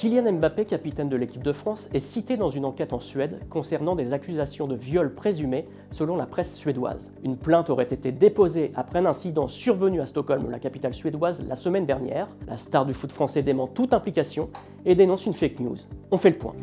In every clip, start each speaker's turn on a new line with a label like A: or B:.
A: Kylian Mbappé, capitaine de l'équipe de France, est cité dans une enquête en Suède concernant des accusations de viol présumé selon la presse suédoise. Une plainte aurait été déposée après un incident survenu à Stockholm, la capitale suédoise, la semaine dernière. La star du foot français dément toute implication et dénonce une fake news. On fait le point.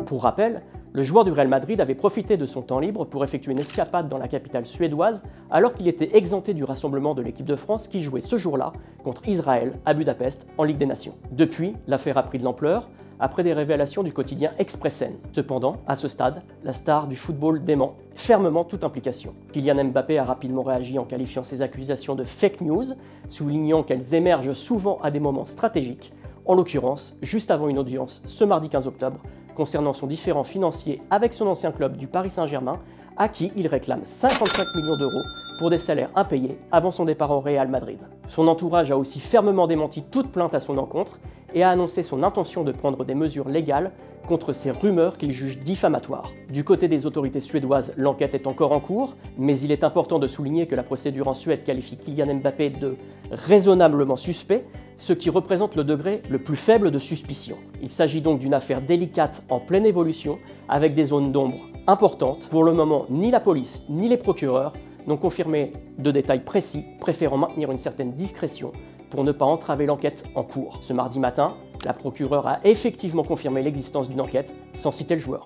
A: Pour rappel, le joueur du Real Madrid avait profité de son temps libre pour effectuer une escapade dans la capitale suédoise alors qu'il était exempté du rassemblement de l'équipe de France qui jouait ce jour-là contre Israël à Budapest en Ligue des Nations. Depuis, l'affaire a pris de l'ampleur après des révélations du quotidien Expressen. Cependant, à ce stade, la star du football dément fermement toute implication. Kylian Mbappé a rapidement réagi en qualifiant ces accusations de fake news, soulignant qu'elles émergent souvent à des moments stratégiques, en l'occurrence juste avant une audience ce mardi 15 octobre, concernant son différend financier avec son ancien club du Paris Saint-Germain, à qui il réclame 55 millions d'euros pour des salaires impayés avant son départ au Real Madrid. Son entourage a aussi fermement démenti toute plainte à son encontre et a annoncé son intention de prendre des mesures légales contre ces rumeurs qu'il juge diffamatoires. Du côté des autorités suédoises, l'enquête est encore en cours, mais il est important de souligner que la procédure en Suède qualifie Kylian Mbappé de raisonnablement suspect, ce qui représente le degré le plus faible de suspicion. Il s'agit donc d'une affaire délicate en pleine évolution, avec des zones d'ombre importantes. Pour le moment, ni la police ni les procureurs n'ont confirmé de détails précis, préférant maintenir une certaine discrétion pour ne pas entraver l'enquête en cours. Ce mardi matin, la procureure a effectivement confirmé l'existence d'une enquête, sans citer le joueur.